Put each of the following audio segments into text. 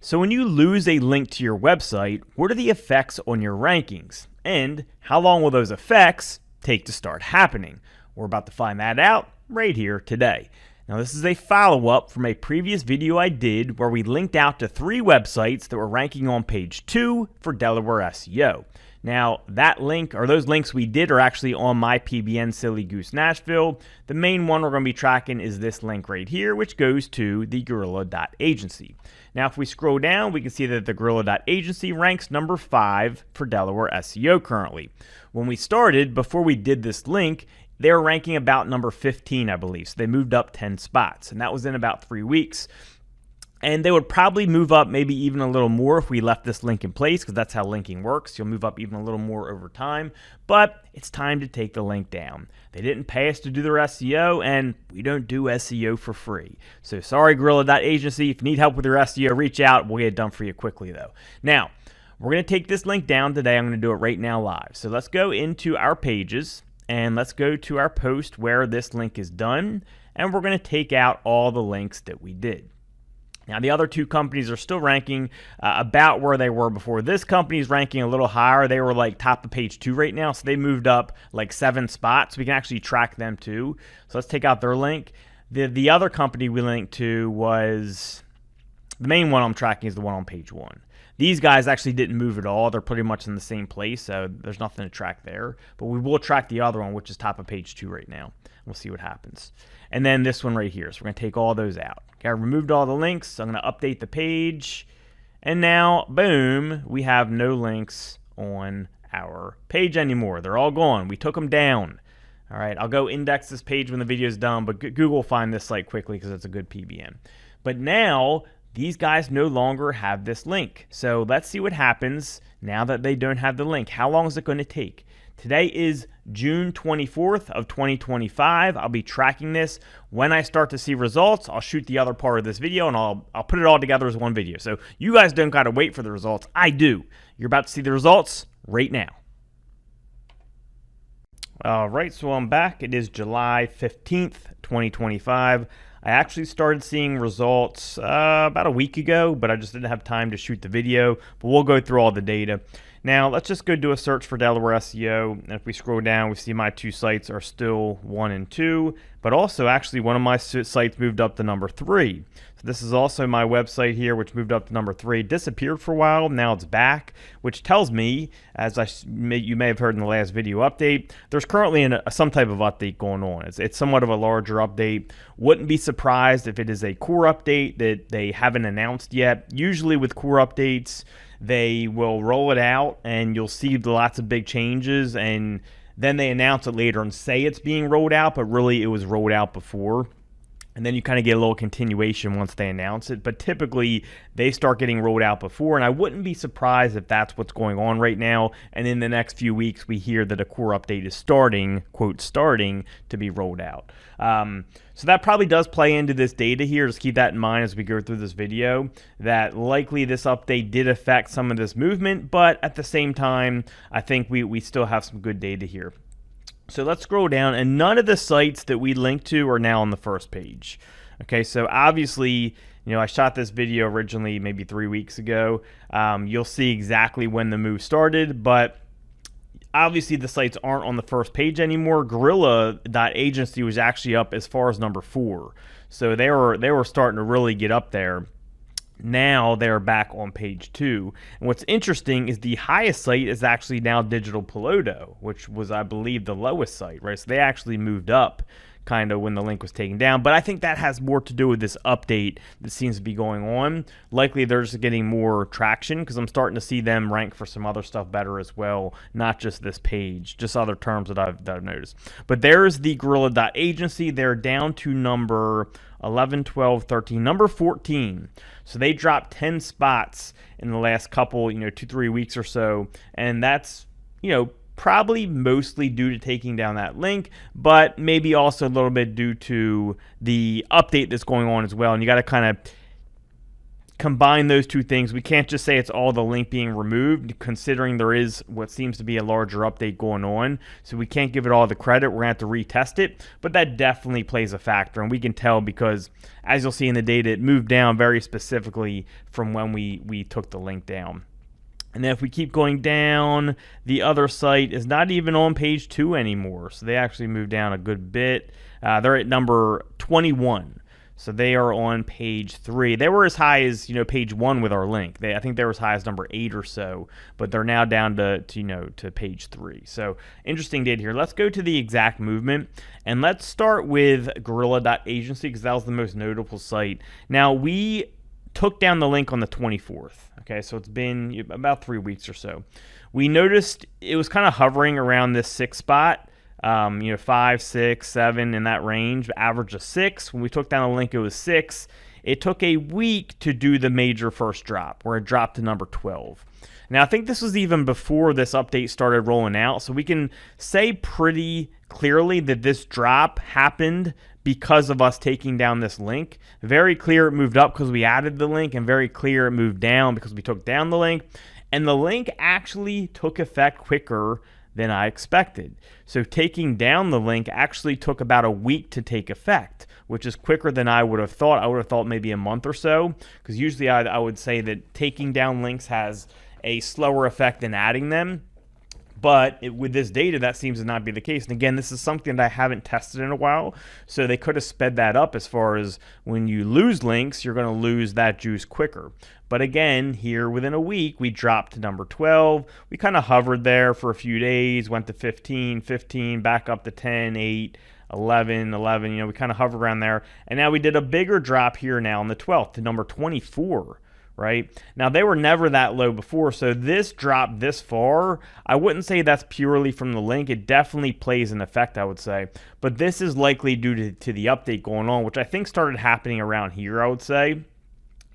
So when you lose a link to your website, what are the effects on your rankings? And how long will those effects take to start happening? We're about to find that out right here today. Now this is a follow-up from a previous video I did where we linked out to 3 websites that were ranking on page 2 for Delaware SEO. Now that link, or those links we did, are actually on my PBN Silly Goose Nashville. The main one we're going to be tracking is this link right here, which goes to the Gorilla.agency. Now if we scroll down, we can see that the Gorilla.agency ranks number 5 for Delaware SEO currently. When we started, before we did this link, they were ranking about number 15, I believe. So they moved up 10 spots, and that was in about 3 weeks. And they would probably move up maybe even a little more if we left this link in place, because that's how linking works. You'll move up even a little more over time, but it's time to take the link down. They didn't pay us to do their SEO, and we don't do SEO for free. So sorry, Gorilla.agency. If you need help with your SEO, reach out. We'll get it done for you quickly, though. Now, we're going to take this link down today. I'm going to do it right now live. So let's go into our pages, and let's go to our post where this link is done, and we're going to take out all the links that we did. Now, the other 2 companies are still ranking about where they were before. This company is ranking a little higher. They were like top of page 2 right now, so they moved up like 7 spots. We can actually track them too. So let's take out their link. The other company we linked to was, the main one I'm tracking is the one on page 1. These guys actually didn't move at all. They're pretty much in the same place, so there's nothing to track there. But we will track the other one, which is top of page 2 right now. We'll see what happens. And then this one right here. So we're going to take all those out. Okay, I removed all the links. So I'm going to update the page. And now, boom, we have no links on our page anymore. They're all gone. We took them down. All right, I'll go index this page when the video is done, but Google will find this site quickly because it's a good PBN. But now, these guys no longer have this link. So let's see what happens now that they don't have the link. How long is it going to take? Today is June 24th of 2025. I'll be tracking this. When I start to see results, I'll shoot the other part of this video and I'll put it all together as one video. So you guys don't got to wait for the results. I do. You're about to see the results right now. All right, so I'm back. It is July 15th, 2025. I actually started seeing results about a week ago, but I just didn't have time to shoot the video. But we'll go through all the data. Now, let's just go do a search for Delaware SEO. And if we scroll down, we see my 2 sites are still 1 and 2. But also, actually, one of my sites moved up to number 3. So this is also my website here, which moved up to number 3. Disappeared for a while. Now it's back, which tells me, as you may have heard in the last video update, there's currently some type of update going on. It's somewhat of a larger update. Wouldn't be surprised if it is a core update that they haven't announced yet. Usually with core updates, they will roll it out and you'll see lots of big changes, and then they announce it later and say it's being rolled out, but really it was rolled out before. And then you kind of get a little continuation once they announce it. But typically, they start getting rolled out before. And I wouldn't be surprised if that's what's going on right now. And in the next few weeks, we hear that a core update is starting, quote, starting to be rolled out. So that probably does play into this data here. Just keep that in mind as we go through this video, that likely this update did affect some of this movement. But at the same time, I think we still have some good data here. So let's scroll down, and none of the sites that we linked to are now on the first page. Okay, so obviously, I shot this video originally maybe 3 weeks ago. You'll see exactly when the move started, but obviously the sites aren't on the first page anymore. Gorilla.agency was actually up as far as number 4. So they were starting to really get up there. Now they're back on page 2. And what's interesting is the highest site is actually now Digital Piloto, which was, I believe, the lowest site, right? So they actually moved up kind of when the link was taken down. But I think that has more to do with this update that seems to be going on. Likely they're just getting more traction because I'm starting to see them rank for some other stuff better as well, not just this page, just other terms that I've noticed. But there's the Gorilla.agency. They're down to number 11, 12, 13, number 14. So they dropped 10 spots in the last couple, 2-3 weeks or so. And that's, probably mostly due to taking down that link, but maybe also a little bit due to the update that's going on as well. And you got to kind combine those two things. We can't just say it's all the link being removed, considering there is what seems to be a larger update going on. So we can't give it all the credit. We're going to have to retest it. But that definitely plays a factor. And we can tell because, as you'll see in the data, it moved down very specifically from when we took the link down. And then if we keep going down, the other site is not even on page 2 anymore. So they actually moved down a good bit. They're at number 21. So they are on page 3. They were as high as, page 1 with our link. I think they were as high as number 8 or so, but they're now down to page 3. So interesting data here. Let's go to the exact movement, and let's start with Gorilla.agency because that was the most notable site. Now, we took down the link on the 24th. Okay, so it's been about 3 weeks or so. We noticed it was kind of hovering around this 6 spot. 5, 6, 7 in that range, average of 6. When we took down the link, it was 6. It took a week to do the major first drop, where it dropped to number 12. Now, I think this was even before this update started rolling out, so we can say pretty clearly that this drop happened because of us taking down this link. Very clear it moved up because we added the link, and very clear it moved down because we took down the link. And the link actually took effect quicker than I expected. So taking down the link actually took about a week to take effect, which is quicker than I would have thought. I would have thought maybe a month or so, because usually I would say that taking down links has a slower effect than adding them. But with this data, that seems to not be the case. And again, this is something that I haven't tested in a while. So they could have sped that up as far as when you lose links, you're going to lose that juice quicker. But again, here within a week, we dropped to number 12. We kind of hovered there for a few days, went to 15, 15, back up to 10, 8, 11, 11. We kind of hovered around there. And now we did a bigger drop here now on the 12th to number 24. Right? Now, they were never that low before, so this drop this far, I wouldn't say that's purely from the link. It definitely plays an effect, I would say. But this is likely due to the update going on, which I think started happening around here, I would say.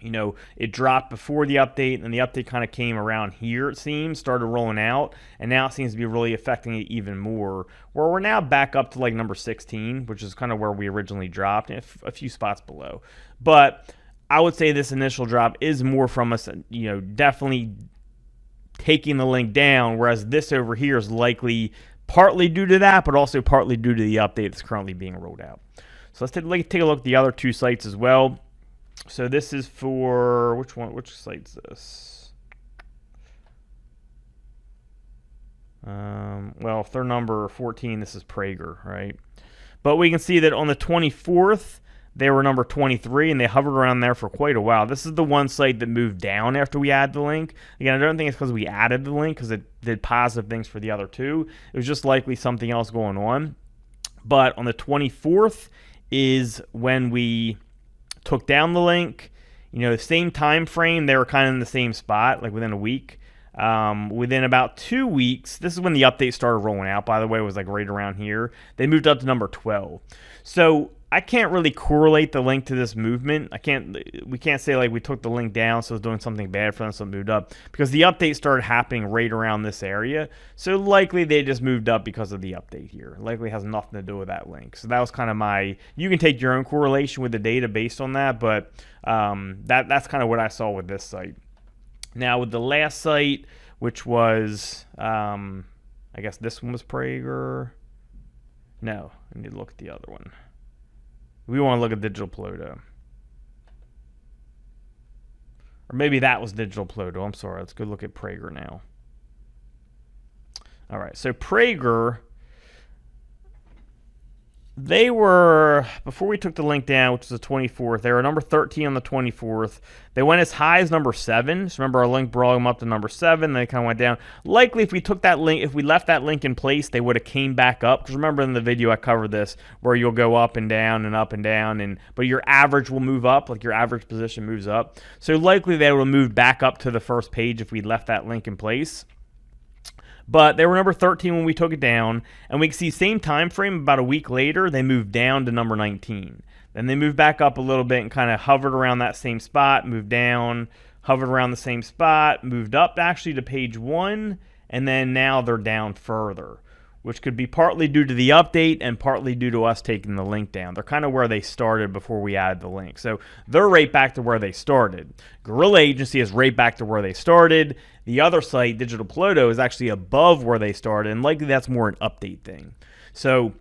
It dropped before the update, and the update kind of came around here, it seems, started rolling out, and now it seems to be really affecting it even more, where we're now back up to like number 16, which is kind of where we originally dropped, a few spots below. But I would say this initial drop is more from us, definitely taking the link down, whereas this over here is likely partly due to that, but also partly due to the update that's currently being rolled out. So let's take a look at the other 2 sites as well. So this is for, which site's this? Well, if they're number 14, this is Prager, right? But we can see that on the 24th, they were number 23, and they hovered around there for quite a while. This is the one site that moved down after we added the link. Again, I don't think it's because we added the link, because it did positive things for the other 2. It was just likely something else going on. But on the 24th is when we took down the link. The same time frame, they were kind of in the same spot, like within a week. Within about 2 weeks, this is when the update started rolling out, by the way, it was like right around here. They moved up to number 12. So I can't really correlate the link to this movement. We can't say like we took the link down, so it's doing something bad for them, so it moved up, because the update started happening right around this area. So likely they just moved up because of the update here. Likely has nothing to do with that link. So that was kind of you can take your own correlation with the data based on that, but that's kind of what I saw with this site. Now with the last site, which was, I guess this one was Prager. No, I need to look at the other one. We want to look at Digital Ploto. Or maybe that was Digital Ploto. I'm sorry. Let's go look at Prager now. All right. So Prager, they were, before we took the link down, which was the 24th, they were number 13 on the 24th. They went as high as number 7. So remember, our link brought them up to number 7. They kind of went down. Likely, if we took that link, if we left that link in place, they would have came back up. Because remember in the video I covered this, where you'll go up and down and up and down, but your average will move up, like your average position moves up. So likely they would have moved back up to the first page if we left that link in place. But they were number 13 when we took it down, and we can see same time frame, about a week later, they moved down to number 19. Then they moved back up a little bit and kind of hovered around that same spot, moved down, hovered around the same spot, moved up actually to page 1, and then now they're down further, which could be partly due to the update and partly due to us taking the link down. They're kind of where they started before we added the link. So they're right back to where they started. Guerrilla Agency is right back to where they started. The other site, Digital Ploto, is actually above where they started, and likely that's more an update thing. So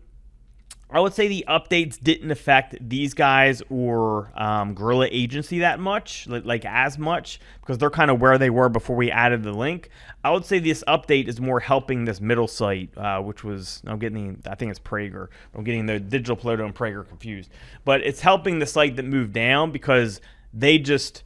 I would say the updates didn't affect these guys or Guerrilla Agency that much, like as much, because they're kind of where they were before we added the link. I would say this update is more helping this middle site, which was, I think it's Prager. I'm getting the Digital Ploto and Prager confused. But it's helping the site that moved down because this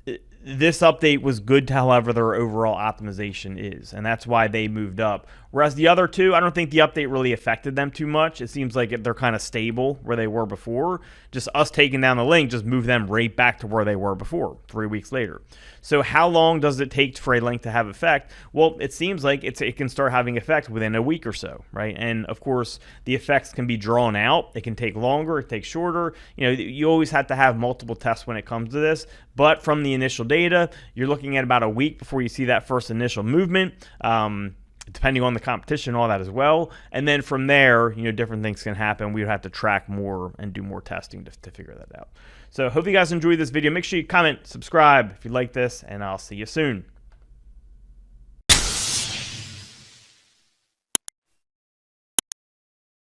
update was good to however their overall optimization is, and that's why they moved up. Whereas the other two, I don't think the update really affected them too much. It seems like they're kind of stable where they were before. Just us taking down the link just moved them right back to where they were before, 3 weeks later. So how long does it take for a link to have effect? Well, it seems like it can start having effect within a week or so, right? And of course, the effects can be drawn out. It can take longer, it takes shorter. You always have to have multiple tests when it comes to this. But from the initial data, you're looking at about a week before you see that first initial movement. Depending on the competition, all that as well. And then from there, different things can happen. We would have to track more and do more testing to figure that out. So hope you guys enjoyed this video. Make sure you comment, subscribe if you like this, and I'll see you soon.